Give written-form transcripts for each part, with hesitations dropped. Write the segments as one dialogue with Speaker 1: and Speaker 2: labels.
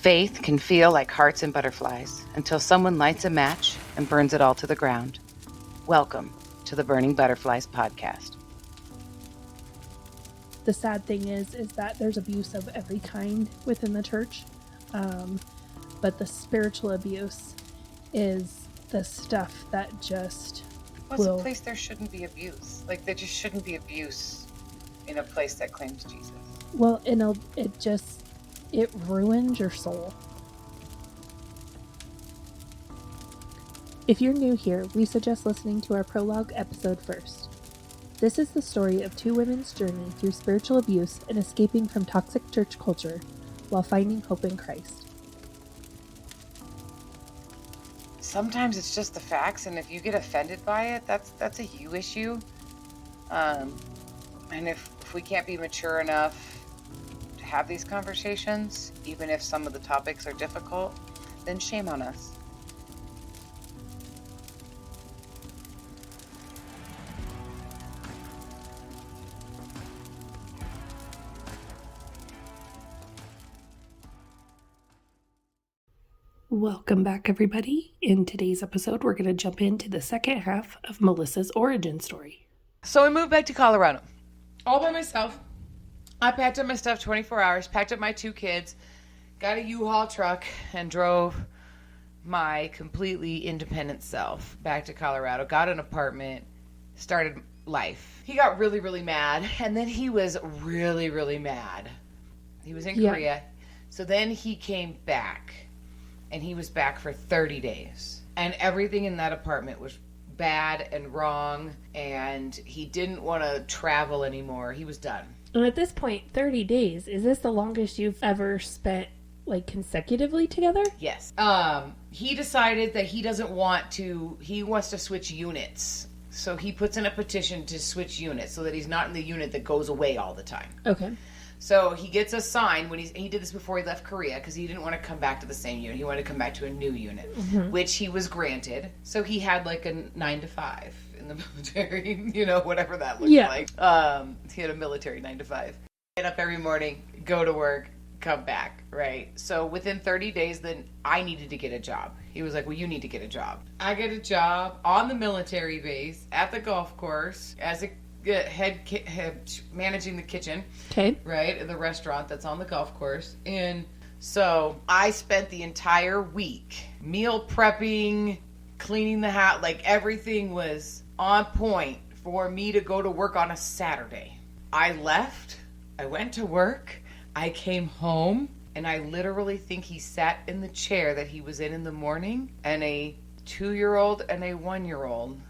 Speaker 1: faith can feel like hearts and butterflies until someone lights a match and burns it all to the ground. Welcome to the Burning Butterflies podcast.
Speaker 2: The sad thing is that there's abuse of every kind within the church. But the spiritual abuse is the stuff that just
Speaker 1: It's a place there shouldn't be abuse. Like, there just shouldn't be abuse in a place that claims Jesus.
Speaker 2: Well, it ruins your soul. If you're new here, we suggest listening to our prologue episode first. This is the story of two women's journey through spiritual abuse and escaping from toxic church culture while finding hope in Christ.
Speaker 1: Sometimes it's just the facts, and if you get offended by it, that's a you issue. And if we can't be mature enough to have these conversations, even if some of the topics are difficult, then shame on us.
Speaker 2: Welcome back, everybody. In today's episode, we're going to jump into the second half of Melissa's origin story.
Speaker 1: So we moved back to Colorado, all by myself. I packed up my stuff 24 hours, packed up my two kids, got a U-Haul truck, and drove my completely independent self back to Colorado, got an apartment, started life. He got really, really mad, and then he was really, really mad. He was in Korea. So then he came back. And he was back for 30 days. And everything in that apartment was bad and wrong. And he didn't want to travel anymore. He was done.
Speaker 2: And at this point, 30 days, is this the longest you've ever spent, like, consecutively together?
Speaker 1: Yes. He decided that he wants to switch units. So he puts in a petition to switch units so that he's not in the unit that goes away all the time.
Speaker 2: Okay.
Speaker 1: So he gets assigned when he did this before he left Korea because he didn't want to come back to the same unit. He wanted to come back to a new unit, which he was granted. So he had like a 9 to 5 in the military, whatever that looked like. He had a military 9 to 5. Get up every morning, go to work, come back, right? So within 30 days, then I needed to get a job. He was like, well, you need to get a job. I get a job on the military base at the golf course as a head managing the kitchen,
Speaker 2: okay,
Speaker 1: right, at the restaurant that's on the golf course. And so I spent the entire week meal prepping, cleaning the house, like everything was on point for me to go to work on a Saturday. I left, I went to work, I came home, and I literally think he sat in the chair that he was in the morning, and a 2-year-old and a 1-year-old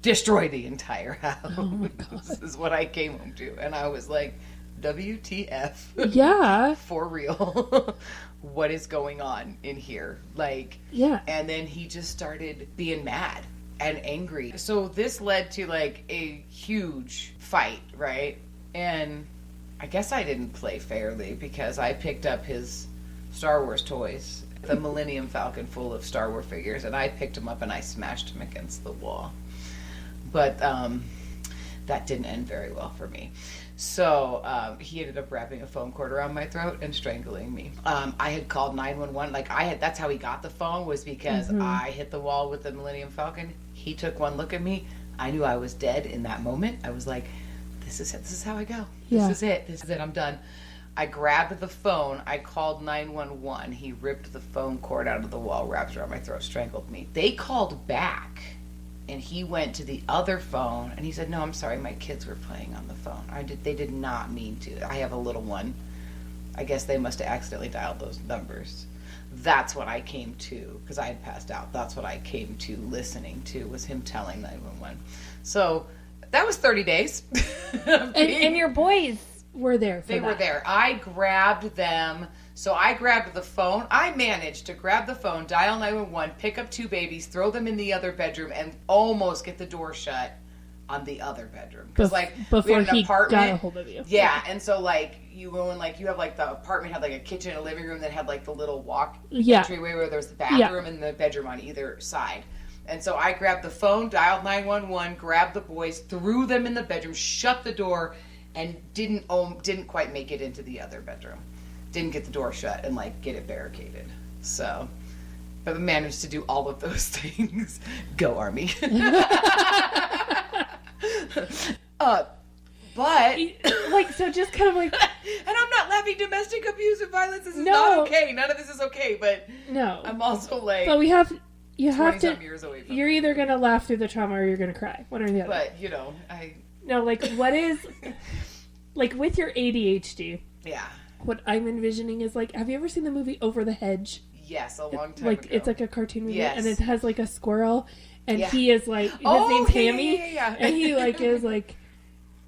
Speaker 1: destroy the entire house. Oh my God. This is what I came home to. And I was like, WTF.
Speaker 2: Yeah.
Speaker 1: For real. What is going on in here? Like,
Speaker 2: yeah.
Speaker 1: And then he just started being mad and angry. So this led to like a huge fight, right? And I guess I didn't play fairly because I picked up his Star Wars toys, the Millennium Falcon full of Star Wars figures, and I picked him up and I smashed him against the wall. But that didn't end very well for me. So he ended up wrapping a foam cord around my throat and strangling me. I had called 911. That's how he got the phone, was because I hit the wall with the Millennium Falcon. He took one look at me. I knew I was dead in that moment. I was like, this is it. This is how I go.
Speaker 2: Yeah.
Speaker 1: This is it. I'm done. I grabbed the phone. I called 911. He ripped the phone cord out of the wall, wrapped it around my throat, strangled me. They called back. And he went to the other phone, and he said, no, I'm sorry, my kids were playing on the phone. They did not mean to. I have a little one. I guess they must have accidentally dialed those numbers. That's what I came to, because I had passed out. That's what I came to listening to, was him telling 911. So that was 30 days.
Speaker 2: and your boys were there for
Speaker 1: They were there. I grabbed them. So I grabbed the phone. I managed to grab the phone, dial 911, pick up 2 babies, throw them in the other bedroom, and almost get the door shut on the other bedroom. Because
Speaker 2: before
Speaker 1: we had an apartment.
Speaker 2: Got a hold of you.
Speaker 1: Yeah, and so you go in, you have the apartment had a kitchen and a living room that had the little entryway where there was the bathroom and the bedroom on either side. And so I grabbed the phone, dialed 911, grabbed the boys, threw them in the bedroom, shut the door, and didn't quite make it into the other bedroom. didn't get the door shut and like get it barricaded. So, but managed to do all of those things. Go Army. But
Speaker 2: like, so just kind of like,
Speaker 1: and I'm not laughing. Domestic abuse and violence. This is
Speaker 2: No.
Speaker 1: not okay. None of this is okay. But
Speaker 2: no.
Speaker 1: I'm also like,
Speaker 2: But you have
Speaker 1: 20-some
Speaker 2: to.
Speaker 1: years away from
Speaker 2: You're
Speaker 1: it.
Speaker 2: either gonna laugh through the trauma or you're gonna cry. One or the other.
Speaker 1: But you know,
Speaker 2: No, like what is like with your ADHD?
Speaker 1: yeah.
Speaker 2: What I'm envisioning is like, have you ever seen the movie Over the Hedge?
Speaker 1: Yes, a long time
Speaker 2: Like
Speaker 1: ago.
Speaker 2: it's like a cartoon movie,
Speaker 1: Yes.
Speaker 2: and it has like a squirrel, and
Speaker 1: Yeah.
Speaker 2: he is like his
Speaker 1: Oh,
Speaker 2: name's
Speaker 1: yeah,
Speaker 2: Hammy,
Speaker 1: yeah.
Speaker 2: and he like is like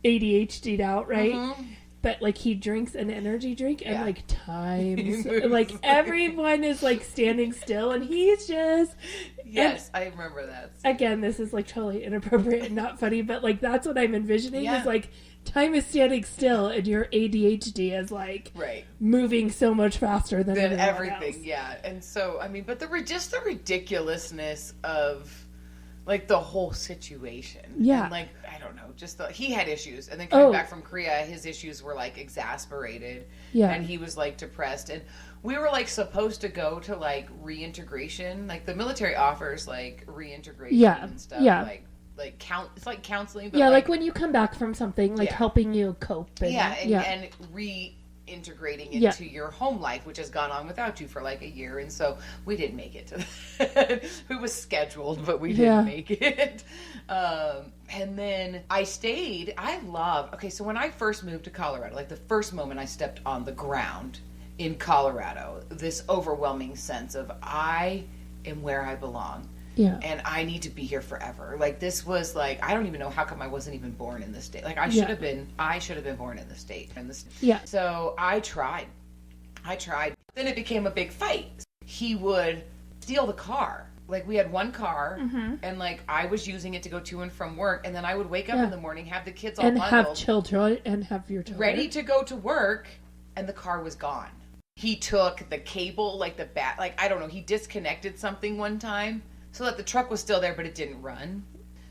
Speaker 2: ADHD'd out, right?
Speaker 1: Mhm.
Speaker 2: But like he drinks an energy drink, and
Speaker 1: Yeah.
Speaker 2: like times,
Speaker 1: He moves.
Speaker 2: like everyone is like standing still, and he's just.
Speaker 1: Yes, I remember that.
Speaker 2: Again, this is like totally inappropriate and not funny, but like that's what I'm envisioning
Speaker 1: Yeah.
Speaker 2: is like time is standing still and your ADHD is like
Speaker 1: Right.
Speaker 2: moving so much faster than
Speaker 1: Than
Speaker 2: everyone
Speaker 1: everything,
Speaker 2: else.
Speaker 1: yeah. And so, I mean, but just the ridiculousness of like the whole situation.
Speaker 2: Yeah.
Speaker 1: And like, I don't know, just he had issues. And then coming
Speaker 2: Oh.
Speaker 1: back from Korea, his issues were like exasperated.
Speaker 2: Yeah.
Speaker 1: And he was like depressed. And we were like supposed to go to like reintegration. Like the military offers like reintegration
Speaker 2: Yeah,
Speaker 1: and stuff.
Speaker 2: yeah.
Speaker 1: It's like counseling, but
Speaker 2: Yeah, like when you come back from something, like
Speaker 1: Yeah.
Speaker 2: helping you cope. And,
Speaker 1: and reintegrating
Speaker 2: Yeah.
Speaker 1: into your home life, which has gone on without you for like a year. And so we didn't make it to that. It was scheduled, but we
Speaker 2: Yeah.
Speaker 1: didn't make it. And then I stayed. Okay, so when I first moved to Colorado, like the first moment I stepped on the ground in Colorado, this overwhelming sense of I am where I belong.
Speaker 2: Yeah.
Speaker 1: And I need to be here forever. Like this was like, I don't even know how come I wasn't even born in this state. Like I
Speaker 2: Yeah.
Speaker 1: should have been born in the state.
Speaker 2: Yeah.
Speaker 1: So I tried. Then it became a big fight. He would steal the car. Like we had one car and like I was using it to go to and from work. And then I would wake up
Speaker 2: Yeah.
Speaker 1: in the morning, have the kids all
Speaker 2: And
Speaker 1: bundled,
Speaker 2: have children and have your children.
Speaker 1: ready to go to work, and the car was gone. He took the cable, like I don't know, he disconnected something one time so that the truck was still there, but it didn't run.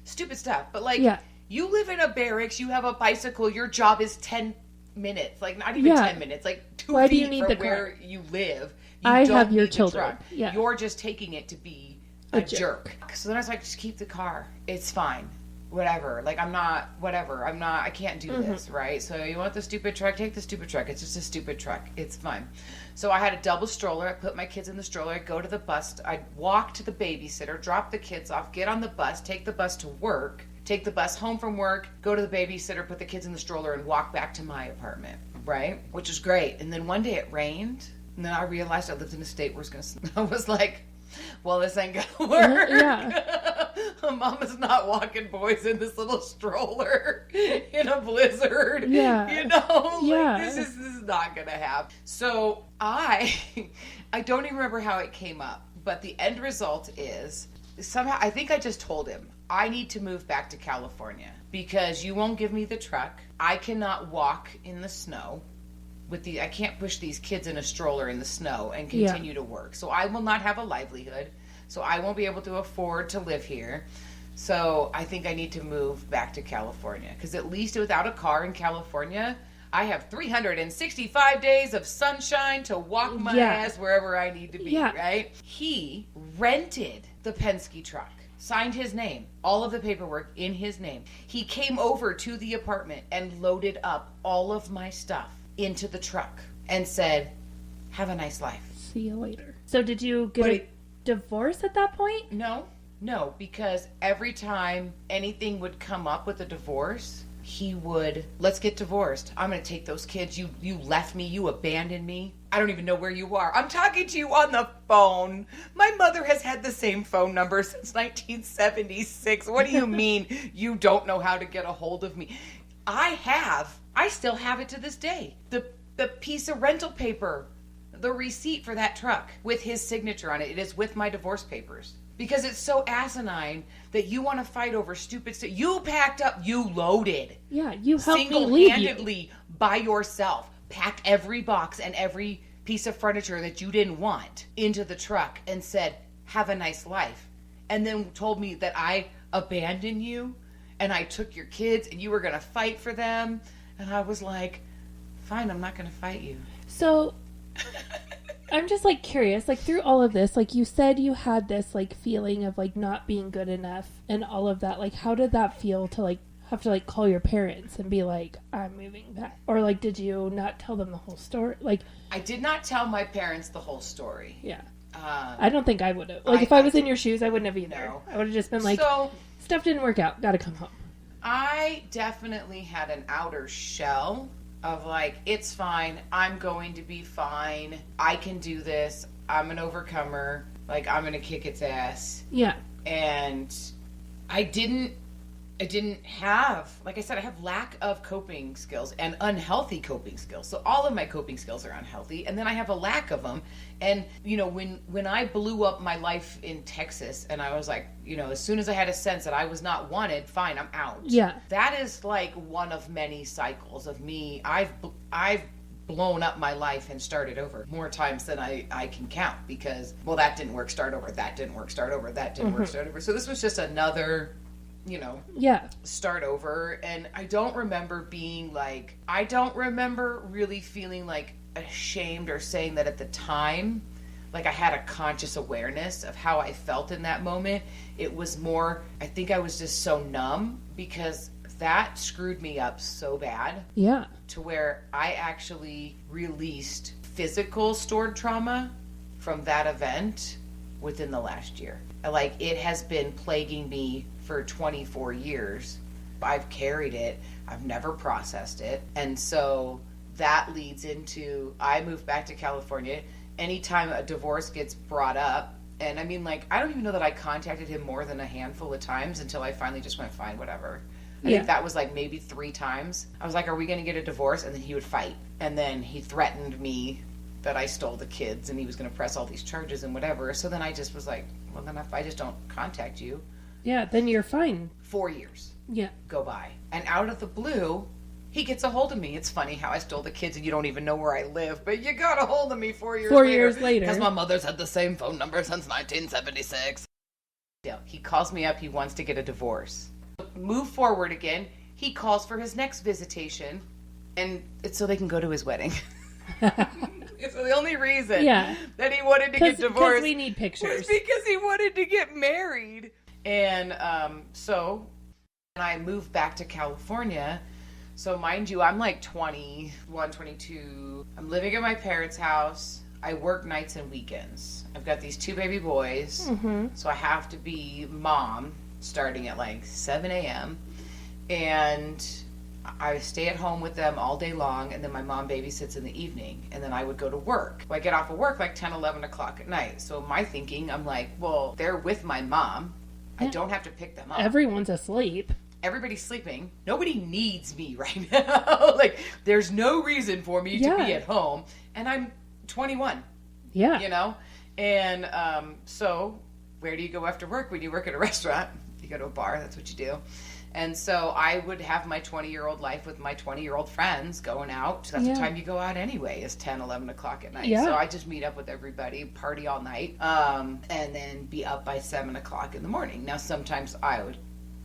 Speaker 1: Stupid stuff. But like,
Speaker 2: Yeah.
Speaker 1: you live in a barracks, you have a bicycle, your job is 10 minutes, like not even
Speaker 2: Yeah.
Speaker 1: 10 minutes, like 2
Speaker 2: Why do
Speaker 1: feet
Speaker 2: you need
Speaker 1: from
Speaker 2: the car?
Speaker 1: where you live. You
Speaker 2: I
Speaker 1: don't
Speaker 2: have your
Speaker 1: need the
Speaker 2: children.
Speaker 1: truck.
Speaker 2: Yeah.
Speaker 1: You're just taking it to be
Speaker 2: A
Speaker 1: a
Speaker 2: jerk.
Speaker 1: jerk. So then I was like, just keep the car. It's fine. Whatever. Like I can't do this, right? So you want the stupid truck? Take the stupid truck. It's just a stupid truck. It's fine. So I had a double stroller. I put my kids in the stroller. I'd go to the bus. I'd walk to the babysitter, drop the kids off, get on the bus, take the bus to work, take the bus home from work, go to the babysitter, put the kids in the stroller, and walk back to my apartment, right? Which was great. And then one day it rained, and then I realized I lived in a state where it's going to, I was like, well, this ain't gonna work.
Speaker 2: Yeah.
Speaker 1: Mama's not walking boys in this little stroller in a blizzard.
Speaker 2: Yeah.
Speaker 1: You know?
Speaker 2: Yeah.
Speaker 1: Like, this is not gonna happen. So I don't even remember how it came up, but the end result is somehow, I think I just told him, I need to move back to California because you won't give me the truck. I cannot walk in the snow. I can't push these kids in a stroller in the snow and continue to work. So I will not have a livelihood. So I won't be able to afford to live here. So I think I need to move back to California because at least without a car in California, I have 365 days of sunshine to walk my
Speaker 2: Yeah.
Speaker 1: ass wherever I need to be,
Speaker 2: Yeah.
Speaker 1: right? He rented the Penske truck, signed his name, all of the paperwork in his name. He came over to the apartment and loaded up all of my stuff into the truck and said, have a nice life.
Speaker 2: See you later. So did you get
Speaker 1: But
Speaker 2: a divorce at that point?
Speaker 1: No, because every time anything would come up with a divorce, he would, let's get divorced. I'm going to take those kids. You left me. You abandoned me. I don't even know where you are. I'm talking to you on the phone. My mother has had the same phone number since 1976. What do you mean you don't know how to get a hold of me? I still have it to this day. The piece of rental paper, the receipt for that truck with his signature on it. It is with my divorce papers. Because it's so asinine that you want to fight over stupid stuff. You packed up, you loaded.
Speaker 2: Yeah, you helped me leave you.
Speaker 1: Single-handedly by yourself. Packed every box and every piece of furniture that you didn't want into the truck and said, have a nice life. And then told me that I abandoned you and I took your kids and you were going to fight for them. And I was like, fine, I'm not going to fight you.
Speaker 2: So, I'm just like curious, like through all of this, like you said you had this like feeling of like not being good enough and all of that. Like how did that feel to like have to like call your parents and be like, I'm moving back? Or like did you not tell them the whole story? Like
Speaker 1: I did not tell my parents the whole story.
Speaker 2: yeah. I don't think I would have. Like if I was in your shoes, I wouldn't have either. No. I would have just been like, so, stuff didn't work out. Gotta come home.
Speaker 1: I definitely had an outer shell of like, it's fine. I'm going to be fine. I can do this. I'm an overcomer. Like, I'm going to kick its ass.
Speaker 2: Yeah.
Speaker 1: And I didn't have, like I said, I have lack of coping skills and unhealthy coping skills. So all of my coping skills are unhealthy. And then I have a lack of them. And, you know, when I blew up my life in Texas and I was like, you know, as soon as I had a sense that I was not wanted, fine, I'm out.
Speaker 2: Yeah.
Speaker 1: That is like one of many cycles of me. I've blown up my life and started over more times than I can count because, well, that didn't work, start over. That didn't work, start over. That didn't work, start over. So this was just another, you know, start over. And I don't remember really feeling like ashamed or saying that at the time, like I had a conscious awareness of how I felt in that moment. It was more, I think I was just so numb because that screwed me up so bad.
Speaker 2: Yeah.
Speaker 1: To where I actually released physical stored trauma from that event within the last year. Like it has been plaguing me for 24 years. I've carried it. I've never processed it. And so that leads into, I moved back to California. Anytime a divorce gets brought up, and I mean, like, I don't even know that I contacted him more than a handful of times until I finally just went, fine, whatever. I think that was like maybe 3 times. I was like, are we going to get a divorce? And then he would fight. And then he threatened me that I stole the kids and he was going to press all these charges and whatever. So then I just was like, well, then if I just don't contact you.
Speaker 2: Yeah, then you're fine.
Speaker 1: 4 years.
Speaker 2: Yeah.
Speaker 1: Go by. And out of the blue, he gets a hold of me. It's funny how I stole the kids and you don't even know where I live, but you got a hold of me 4 years later.
Speaker 2: 4 years later.
Speaker 1: Because my mother's had the same phone number since 1976. Yeah, he calls me up. He wants to get a divorce. Move forward again. He calls for his next visitation, and it's so they can go to his wedding. It's the only reason that he wanted to get divorced.
Speaker 2: Because we need pictures.
Speaker 1: Was because he wanted to get married. And so I moved back to California. So mind you, I'm like 21, 22. I'm living at my parents' house. I work nights and weekends. I've got these 2 baby boys. Mm-hmm. So I have to be mom starting at like 7 a.m. And I stay at home with them all day long, and then my mom babysits in the evening, and then I would go to work. I get off of work like 10, 11 o'clock at night. So my thinking, I'm like, well, they're with my mom. I don't have to pick them up.
Speaker 2: Everyone's asleep.
Speaker 1: Everybody's sleeping. Nobody needs me right now. Like, there's no reason for me to be at home. And I'm 21.
Speaker 2: Yeah.
Speaker 1: You know? And so where do you go after work? When you work at a restaurant, you go to a bar. That's what you do. And so I would have my 20-year-old life with my 20-year-old friends going out. That's the time you go out anyway, is 10, 11 o'clock at night. Yeah. So I just meet up with everybody, party all night, and then be up by 7 o'clock in the morning. Now, sometimes I would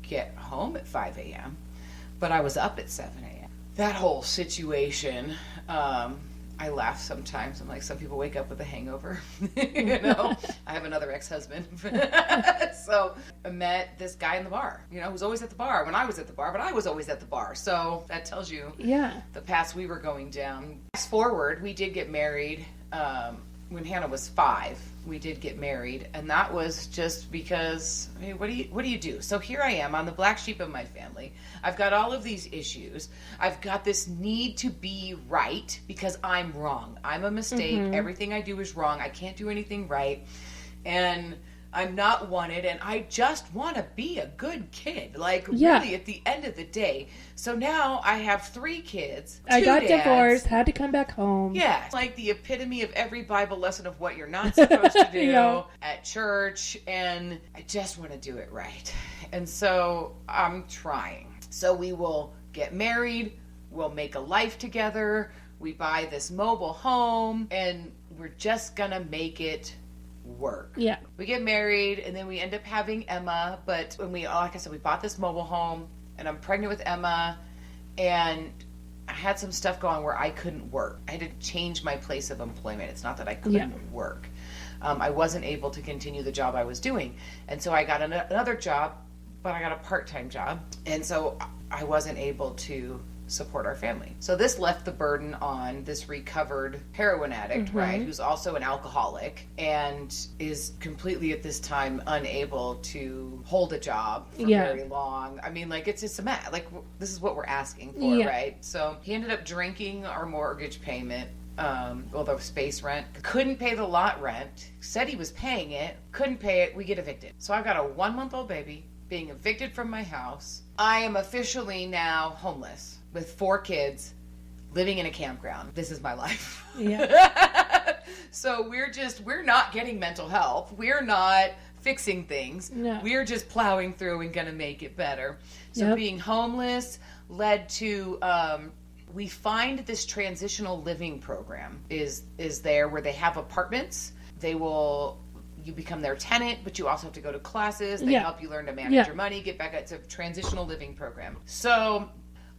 Speaker 1: get home at 5 a.m., but I was up at 7 a.m. That whole situation, I laugh sometimes. I'm like, some people wake up with a hangover. You know, I have another ex-husband. So I met this guy in the bar, you know, who's always at the bar when I was at the bar, but I was always at the bar. So that tells you the paths we were going down. Fast forward, we did get married when Hannah was 5. We did get married, and that was just because, I mean, what do you do? So here I am, I'm the black sheep of my family. I've got all of these issues. I've got this need to be right because I'm wrong. I'm a mistake. Mm-hmm. Everything I do is wrong. I can't do anything right. And I'm not wanted, and I just want to be a good kid. Like, really, at the end of the day. So now I have 3 kids.
Speaker 2: I got divorced, had to come back home.
Speaker 1: Yeah. It's like the epitome of every Bible lesson of what you're not supposed to do at church, and I just want to do it right. And so I'm trying. So we will get married, we'll make a life together, we buy this mobile home, and we're just going to make it work. Yeah. We get married, and then we end up having Emma, but when we, like I said, we bought this mobile home, and I'm pregnant with Emma, and I had some stuff going where I couldn't work. I had to change my place of employment. It's not that I couldn't work. I wasn't able to continue the job I was doing. And so I got another job, but I got a part-time job. And so I wasn't able to support our family. So this left the burden on this recovered heroin addict, right, who's also an alcoholic and is completely at this time unable to hold a job for very long. I mean, like, it's just a mess. Like, this is what we're asking for, right? So he ended up drinking our mortgage payment. The space rent, couldn't pay the lot rent, said he was paying it, couldn't pay it, we get evicted. So I've got a 1-month-old baby being evicted from my house. I am officially now homeless with 4 kids living in a campground. This is my life. Yeah. So we're not getting mental health. We're not fixing things. No. We're just plowing through and gonna make it better. So being homeless led to, we find this transitional living program is there where they have apartments. You become their tenant, but you also have to go to classes. They help you learn to manage your money, get back. It's a transitional living program. So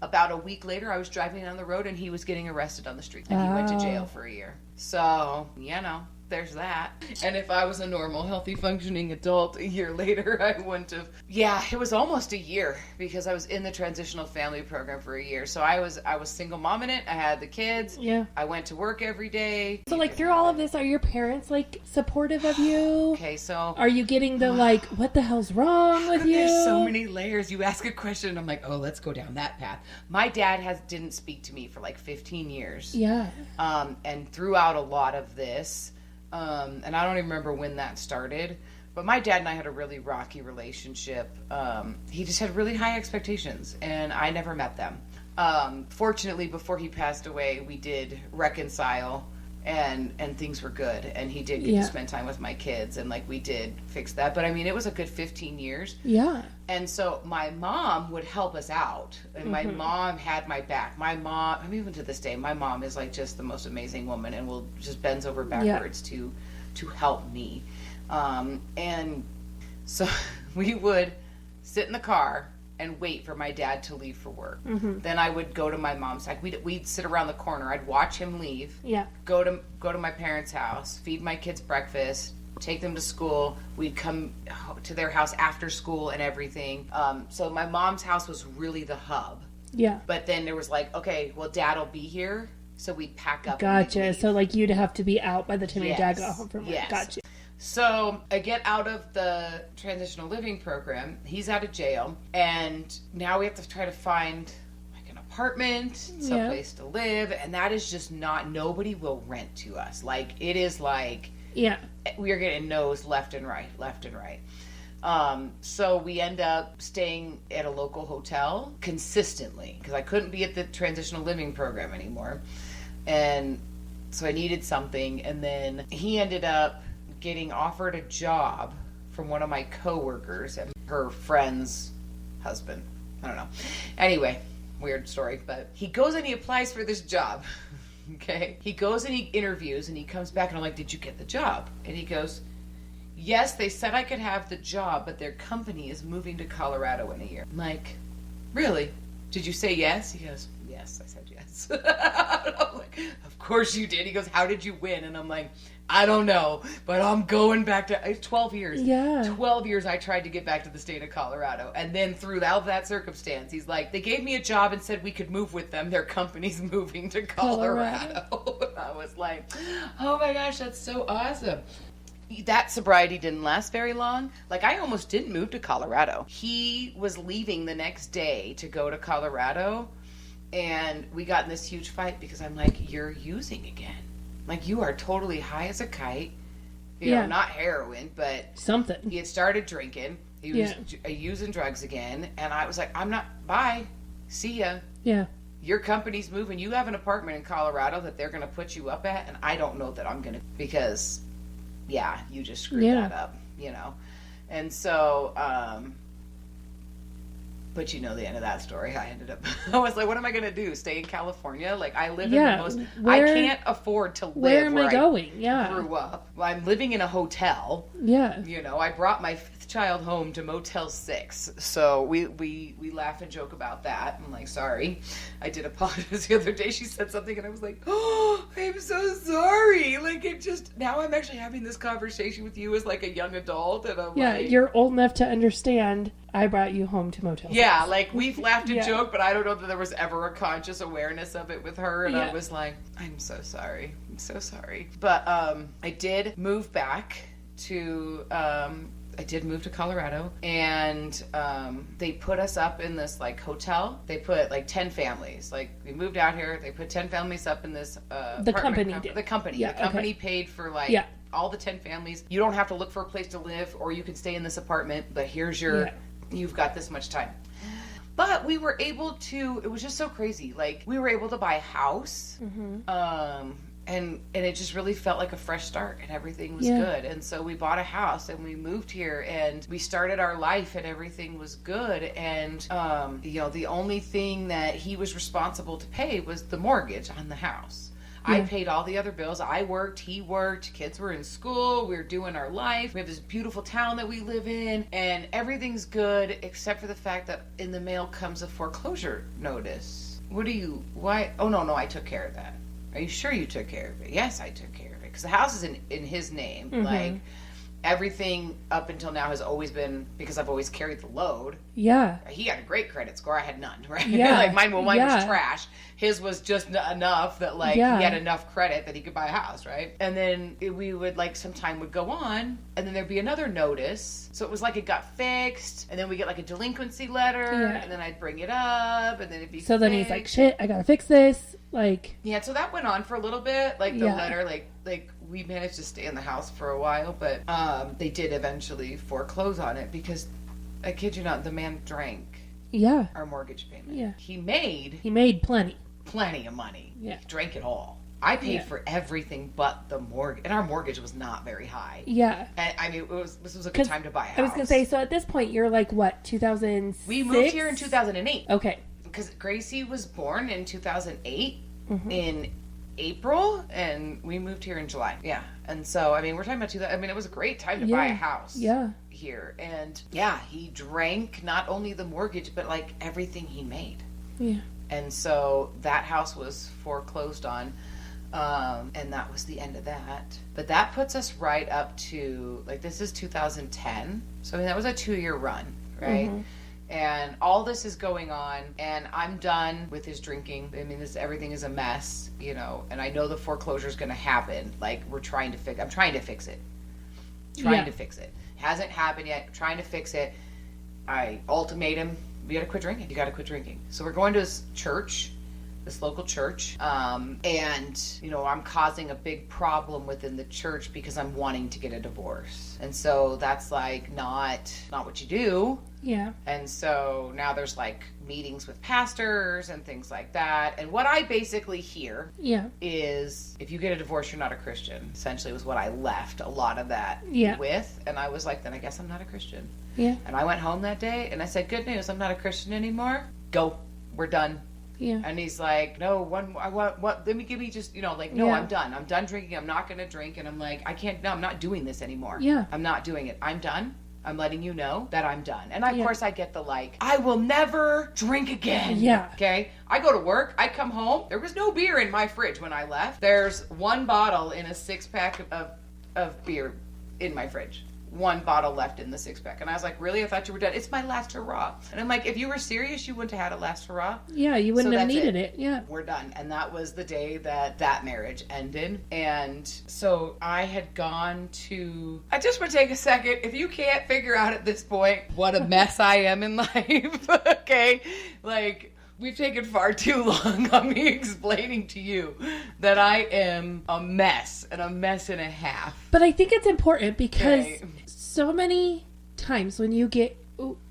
Speaker 1: about a week later, I was driving down the road and he was getting arrested on the street. And he went to jail for a year. So, there's that. And if I was a normal, healthy, functioning adult a year later, I wouldn't have. Yeah, it was almost a year because I was in the transitional family program for a year. So I was single mom in it. I had the kids. Yeah. I went to work every day.
Speaker 2: So, like, through all of this, are your parents, like, supportive of you?
Speaker 1: Okay, so.
Speaker 2: Are you getting the, like, what the hell's wrong with you?
Speaker 1: There's so many layers. You ask a question and I'm like, oh, let's go down that path. My dad didn't speak to me for like 15 years. Yeah. And throughout a lot of this, and I don't even remember when that started, but my dad and I had a really rocky relationship. He just had really high expectations, and I never met them. Fortunately, before he passed away, we did reconcile, and things were good, and he did get to spend time with my kids, and like we did fix that. But I mean, it was a good 15 years. Yeah. And so my mom would help us out, and my mom had my back. My mom, I mean, even to this day, my mom is like just the most amazing woman, and will just bends over backwards to help me. And so we would sit in the car and wait for my dad to leave for work. Then I would go to my mom's. Like we'd sit around the corner. I'd watch him leave. Yeah. Go to my parents' house, feed my kids breakfast, take them to school. We'd come to their house after school and everything. So my mom's house was really the hub. Yeah. But then there was like, okay, well, Dad will be here, so we'd pack up.
Speaker 2: Gotcha. So like you'd have to be out by the time your dad got home from work. Yes. Gotcha.
Speaker 1: So I get out of the transitional living program. He's out of jail, and now we have to try to find like an apartment, someplace to live, and that is just not. Nobody will rent to us. Like it is like we are getting no's left and right. So we end up staying at a local hotel consistently because I couldn't be at the transitional living program anymore, and so I needed something. And then he ended up getting offered a job from one of my coworkers and her friend's husband. I don't know. Anyway, weird story, but he goes and he applies for this job. Okay. He goes and he interviews and he comes back and I'm like, did you get the job? And he goes, yes, they said I could have the job, but their company is moving to Colorado in a year. I'm like, really? Did you say yes? He goes, yes, I said yes. I'm like, of course you did. He goes, how did you win? And I'm like, I don't know, but I'm going back to 12 years. Yeah. 12 years I tried to get back to the state of Colorado. And then throughout that circumstance, he's like, they gave me a job and said we could move with them. Their company's moving to Colorado. I was like, oh my gosh, that's so awesome. That sobriety didn't last very long. Like, I almost didn't move to Colorado. He was leaving the next day to go to Colorado, and we got in this huge fight because I'm like, you're using again. Like, you are totally high as a kite. You know, not heroin, but
Speaker 2: something.
Speaker 1: He had started drinking. He was using drugs again. And I was like, I'm not, bye. See ya. Yeah. Your company's moving. You have an apartment in Colorado that they're going to put you up at. And I don't know that I'm going to, because, you just screwed that up, you know. And so, but you know the end of that story. I was like, what am I going to do? Stay in California? Like, I live in the most, I can't afford to live where
Speaker 2: am I going?
Speaker 1: Grew up. Well, I'm living in a hotel. Yeah. You know, I brought 8th child home to Motel 6. So we laugh and joke about that. I'm like, sorry. I did apologize the other day. She said something and I was like, oh, I'm so sorry. Like, it just, now I'm actually having this conversation with you as like a young adult. And I'm like,
Speaker 2: you're old enough to understand I brought you home to Motel 6.
Speaker 1: Yeah, like, we've laughed and joked, but I don't know that there was ever a conscious awareness of it with her. And I was like, I'm so sorry. I'm so sorry. But I did move back to Colorado, and they put us up in this like hotel. They put like 10 families. Like, we moved out here. They put 10 families up in this
Speaker 2: the company did.
Speaker 1: The company paid for like all the 10 families. You don't have to look for a place to live, or you can stay in this apartment, but here's your you've got this much time. But we were able to, it was just so crazy. Like, we were able to buy a house. And it just really felt like a fresh start, and everything was good. And so we bought a house and we moved here and we started our life, and everything was good. And, the only thing that he was responsible to pay was the mortgage on the house. I paid all the other bills. I worked, he worked, kids were in school, we were doing our life. We have this beautiful town that we live in, and everything's good, except for the fact that in the mail comes a foreclosure notice. Why? Oh, no, I took care of that. Are you sure you took care of it? Yes, I took care of it. Because the house is in his name. Like, everything up until now has always been, because I've always carried the load. Yeah. He had a great credit score. I had none, right? Yeah. Like, mine was trash. His was just enough that, like, he had enough credit that he could buy a house, right? And then we would, like, some time would go on, and then there'd be another notice. So it was like it got fixed, and then we get, like, a delinquency letter, and then I'd bring it up, and then it'd be
Speaker 2: So then he's like, shit, I gotta fix this. Like...
Speaker 1: Yeah, so that went on for a little bit. Like, the letter, like we managed to stay in the house for a while, but they did eventually foreclose on it because, I kid you not, the man drank our mortgage payment. Yeah. He made plenty of money. Yeah. He drank it all. I paid for everything but the mortgage, and our mortgage was not very high. Yeah. And I mean, this was a good time to buy a house.
Speaker 2: I was going to say, so at this point, you're like, what, 2006?
Speaker 1: We moved here in 2008.
Speaker 2: Okay.
Speaker 1: Because Gracie was born in 2008 in April, and we moved here in July. Yeah. And so, I mean, we're talking about it was a great time to buy a house here. And he drank not only the mortgage, but like everything he made. Yeah. And so that house was foreclosed on. And that was the end of that. But that puts us right up to, like, this is 2010. So, I mean, that was a 2-year run, right? And all this is going on, and I'm done with his drinking. I mean, everything is a mess, and I know the foreclosure is going to happen. Like, I'm trying to fix it. To fix it. Hasn't happened yet. I'm trying to fix it. I ultimatum, you got to quit drinking. You got to quit drinking. So we're going to this church, this local church, and I'm causing a big problem within the church because I'm wanting to get a divorce. And so that's like not what you do. Yeah. And so now there's like meetings with pastors and things like that. And what I basically hear is, if you get a divorce, you're not a Christian. Essentially was what I left a lot of that with. And I was like, then I guess I'm not a Christian. Yeah. And I went home that day and I said, good news, I'm not a Christian anymore. Go. We're done. Yeah. And he's like, no, let me give me just, no, I'm done. I'm done drinking. I'm not going to drink. And I'm like, I'm not doing this anymore. Yeah. I'm not doing it. I'm done. I'm letting you know that I'm done. And of course I get the I will never drink again. Yeah. Okay. I go to work. I come home. There was no beer in my fridge when I left. There's one bottle in a 6-pack of beer in my fridge. One bottle left in the 6-pack. And I was like, really? I thought you were done. It's my last hurrah. And I'm like, if you were serious, you wouldn't have had a last hurrah.
Speaker 2: Yeah, you wouldn't have needed it. Yeah.
Speaker 1: We're done. And that was the day that marriage ended. And so I had gone to... I just want to take a second. If you can't figure out at this point what a mess I am in life, okay? We've taken far too long on me explaining to you that I am a mess and a mess and a half.
Speaker 2: But I think it's important because so many times when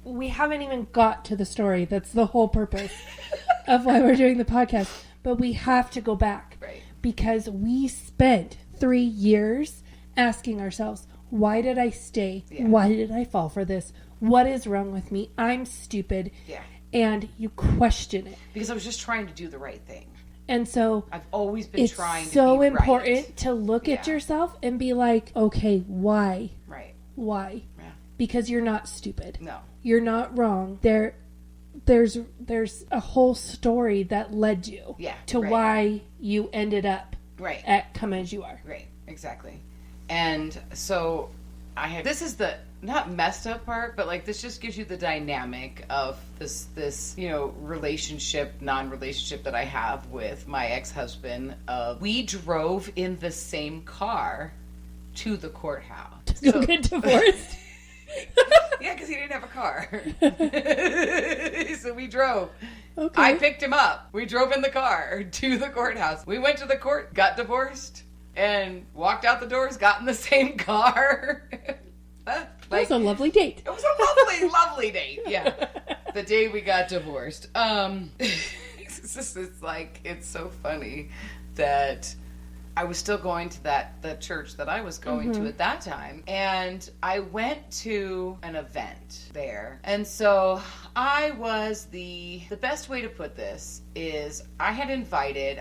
Speaker 2: we haven't even got to the story. That's the whole purpose of why we're doing the podcast. But we have to go back. Right. Because we spent 3 years asking ourselves, why did I stay? Yeah. Why did I fall for this? What is wrong with me? I'm stupid. Yeah. And you question it.
Speaker 1: Because I was just trying to do the right thing.
Speaker 2: And so
Speaker 1: I've always been trying to be
Speaker 2: right. It's so important to look at yourself and be like, okay, why?
Speaker 1: Right.
Speaker 2: Why? Yeah. because you're not stupid.
Speaker 1: No.
Speaker 2: You're not wrong. There's a whole story that led you to why you ended up at Come As You Are.
Speaker 1: Right, exactly. And so this is the not messed up part, but like this just gives you the dynamic of this relationship, non-relationship that I have with my ex-husband. We drove in the same car to the courthouse
Speaker 2: to go get divorced.
Speaker 1: Yeah, because he didn't have a car. So we drove.
Speaker 2: Okay.
Speaker 1: I picked him up. We drove in the car to the courthouse. We went to the court, got divorced, and walked out the doors, got in the same car.
Speaker 2: That was a lovely date.
Speaker 1: It was a lovely, lovely date. Yeah. The day we got divorced. It's so funny that I was still going to the church that I was going to at that time. And I went to an event there. And so I was the best way to put this is I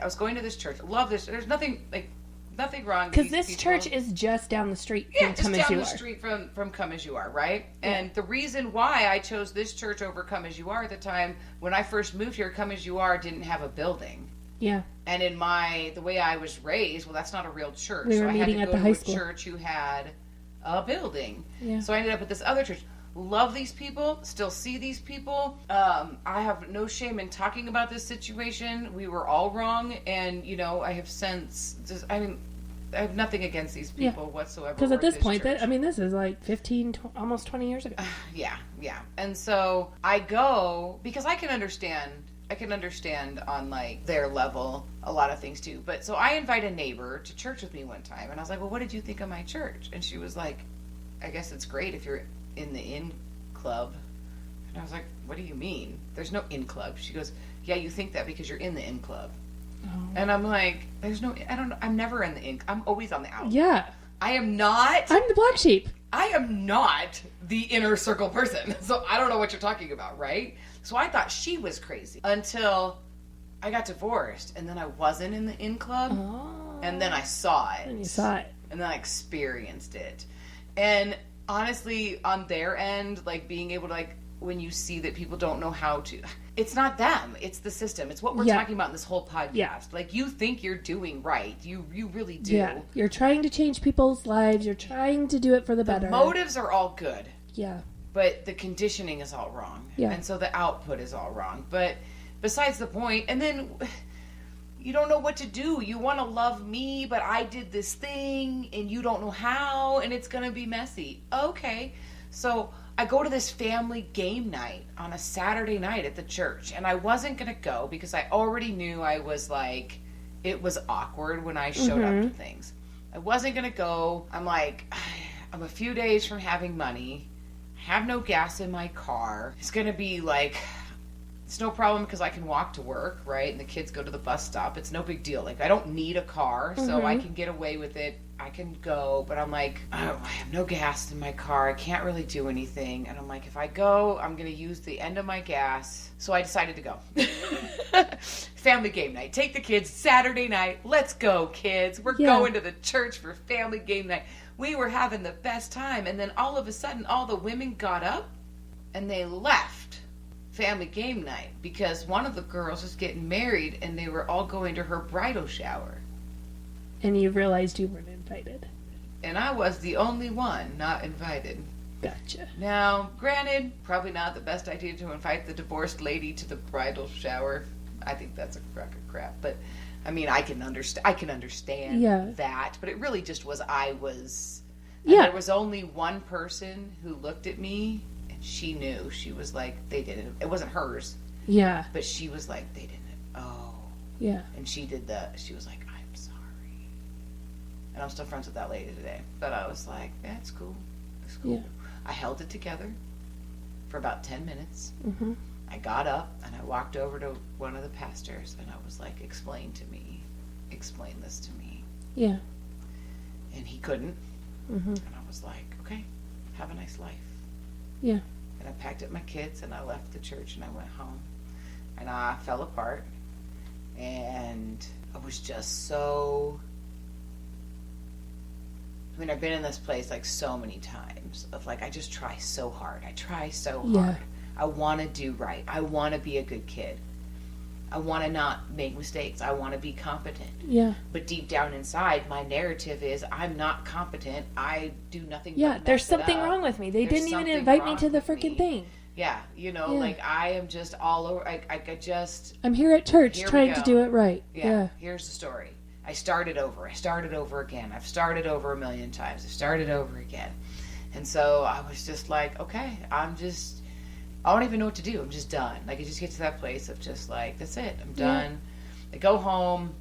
Speaker 1: was going to this church. I love this. There's nothing wrong.
Speaker 2: Because this church is just down the street from Come As You Are.
Speaker 1: Yeah, just down the street from Come As You Are, right? Yeah. And the reason why I chose this church over Come As You Are at the time, when I first moved here, Come As You Are didn't have a building.
Speaker 2: Yeah.
Speaker 1: And in the way I was raised, well, that's not a real church.
Speaker 2: We were meeting at the high school.
Speaker 1: A church who had a building.
Speaker 2: Yeah.
Speaker 1: So I ended up at this other church. Love these people, still see these people. I have no shame in talking about this situation. We were all wrong, and I have since I have nothing against these people whatsoever.
Speaker 2: Because at this point, this is like 15, almost 20 years ago.
Speaker 1: Yeah. And so I go because I can understand on like their level a lot of things too. But so I invite a neighbor to church with me one time, and I was like, well, what did you think of my church? And she was like, I guess it's great if you're in the in club. And I was like, what do you mean? There's no in club. She goes, yeah, you think that because you're in the in club. Oh. And I'm like, I'm never in the in. I'm always on the out.
Speaker 2: Yeah.
Speaker 1: I'm
Speaker 2: the black sheep.
Speaker 1: I am not the inner circle person. So I don't know what you're talking about, right? So I thought she was crazy until I got divorced, and then I wasn't in the in club, and then I saw it.
Speaker 2: And you saw it.
Speaker 1: And then I experienced it. And honestly, on their end, like being able to like, when you see that people don't know how to, it's not them, it's the system. It's what we're talking about in this whole podcast. Yeah. Like you think you're doing right. You really do.
Speaker 2: Yeah. You're trying to change people's lives. You're trying to do it for the better.
Speaker 1: The motives are all good.
Speaker 2: Yeah.
Speaker 1: But the conditioning is all wrong.
Speaker 2: Yeah.
Speaker 1: And so the output is all wrong. But besides the point, and then you don't know what to do. You want to love me, but I did this thing and you don't know how, and it's going to be messy. Okay. So I go to this family game night on a Saturday night at the church, and I wasn't going to go because I already knew I was like, it was awkward when I showed up to things. I wasn't going to go. I'm like, I'm a few days from having money. I have no gas in my car. It's going to be like, it's no problem because I can walk to work, right? And the kids go to the bus stop. It's no big deal. Like, I don't need a car, so I can get away with it. I can go, but I'm like, oh, I have no gas in my car. I can't really do anything. And I'm like, if I go, I'm going to use the end of my gas. So I decided to go. Family game night. Take the kids Saturday night. Let's go, kids. We're going to the church for family game night. We were having the best time. And then all of a sudden, all the women got up and they left family game night because one of the girls was getting married and they were all going to her bridal shower.
Speaker 2: And you realized you weren't invited.
Speaker 1: And I was the only one not invited.
Speaker 2: Gotcha.
Speaker 1: Now, granted, probably not the best idea to invite the divorced lady to the bridal shower. I think that's a crock of crap. But, I mean, I can understand that. But it really just was there was only one person who looked at me, and she knew. She was like, they didn't. It wasn't hers.
Speaker 2: Yeah.
Speaker 1: But she was like, they didn't. Oh.
Speaker 2: Yeah.
Speaker 1: And she was like, and I'm still friends with that lady today. But I was like, yeah, it's cool. It's cool. Yeah. I held it together for about 10 minutes. Mm-hmm. I got up and I walked over to one of the pastors and I was like, explain this to me.
Speaker 2: Yeah.
Speaker 1: And he couldn't. Mm-hmm. And I was like, okay, have a nice life.
Speaker 2: Yeah.
Speaker 1: And I packed up my kids and I left the church and I went home. And I fell apart. And I was just so... mean, I've been in this place like so many times of like, I just try so hard. I try so
Speaker 2: Yeah.
Speaker 1: hard. I want to do right. I want to be a good kid. I want to not make mistakes. I want to be competent.
Speaker 2: Yeah.
Speaker 1: But deep down inside, my narrative is I'm not competent. I do nothing
Speaker 2: Yeah,
Speaker 1: but
Speaker 2: there's
Speaker 1: mess it
Speaker 2: something
Speaker 1: up.
Speaker 2: wrong with me. They
Speaker 1: There's
Speaker 2: didn't even
Speaker 1: something
Speaker 2: invite me
Speaker 1: wrong
Speaker 2: to the
Speaker 1: with
Speaker 2: freaking
Speaker 1: me.
Speaker 2: thing.
Speaker 1: Yeah, you know,
Speaker 2: Yeah.
Speaker 1: like I am just all over. I just,
Speaker 2: I'm here at church
Speaker 1: Here we
Speaker 2: trying to
Speaker 1: go.
Speaker 2: do it right.
Speaker 1: yeah, here's the story. I started over. I started over again. I've started over a million times. I've started over again. And so I was just like, okay, I don't even know what to do. I'm just done. Like, I just get to that place of just like, that's it. I'm done. I go home.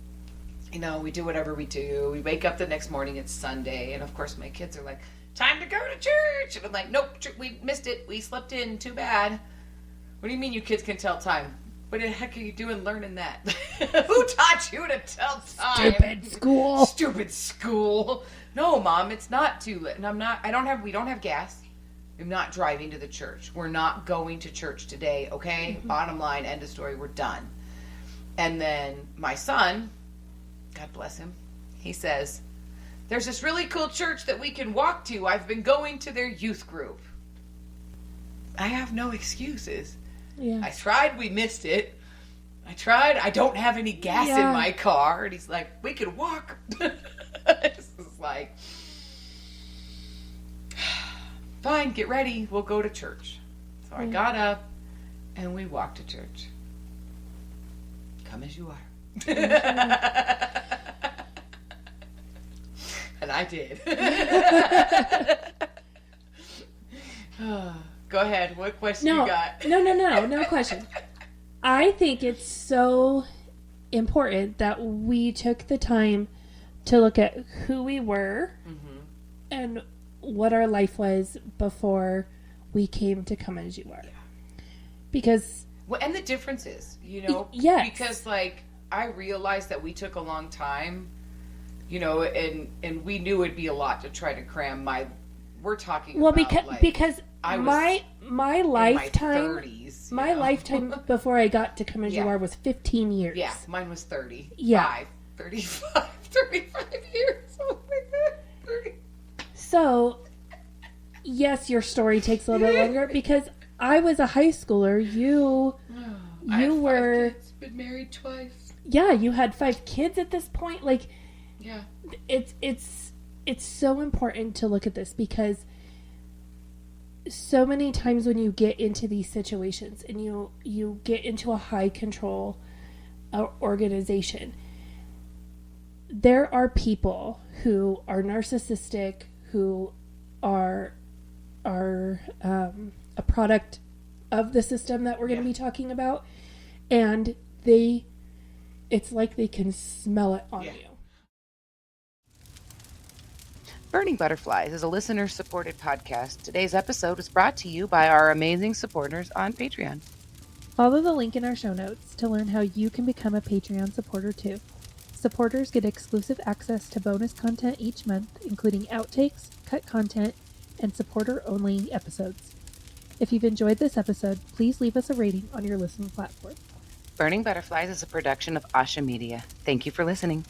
Speaker 1: You know, we do whatever we do. We wake up the next morning. It's Sunday. And, of course, my kids are like, time to go to church. And I'm like, nope, we missed it. We slept in. Too bad. What do you mean you kids can tell time? What the heck are you doing learning that? Who taught you to tell time?
Speaker 2: Stupid school.
Speaker 1: Stupid school. No, Mom, it's not too late. And we don't have gas. I'm not driving to the church. We're not going to church today, okay?
Speaker 2: Mm-hmm.
Speaker 1: Bottom line, end of story, we're done. And then my son, God bless him, he says, there's this really cool church that we can walk to. I've been going to their youth group. I have no excuses.
Speaker 2: Yeah.
Speaker 1: I tried, we missed it. I don't have any gas in
Speaker 2: Yeah.
Speaker 1: my car. And he's like, we could walk. It's just like, fine, get ready. We'll go to church. So I got up and we walked to church. Come as you are. And I did. Go ahead. What question you got?
Speaker 2: No question. I think it's so important that we took the time to look at who we were and what our life was before we came to Come As You Are. Because...
Speaker 1: Well, and the differences, you know?
Speaker 2: Yes.
Speaker 1: Because, like, I realized that we took a long time, you know, and we knew it'd be a lot to try to cram we're talking
Speaker 2: well,
Speaker 1: about,
Speaker 2: because
Speaker 1: I was
Speaker 2: my lifetime...
Speaker 1: in my 30s.
Speaker 2: My lifetime before I got to Come As You
Speaker 1: Yeah.
Speaker 2: Are was 15 years.
Speaker 1: Yeah, mine was 30.
Speaker 2: Yeah.
Speaker 1: 35 years. Oh my God. 30.
Speaker 2: So, yes, your story takes a little bit longer because I was a high schooler. You
Speaker 1: I have 5
Speaker 2: were...
Speaker 1: kids, been married twice.
Speaker 2: Yeah, you had 5 kids at this point. Like,
Speaker 1: Yeah.
Speaker 2: it's so important to look at this because so many times when you get into these situations and you get into a high control organization, there are people who are narcissistic, who are a product of the system that we're going to be talking about, and it's like they can smell it on you.
Speaker 1: Burning Butterflies is a listener-supported podcast. Today's episode is brought to you by our amazing supporters on Patreon.
Speaker 2: Follow the link in our show notes to learn how you can become a Patreon supporter too. Supporters get exclusive access to bonus content each month, including outtakes, cut content, and supporter-only episodes. If you've enjoyed this episode, please leave us a rating on your listening platform.
Speaker 1: Burning Butterflies is a production of Asha Media. Thank you for listening.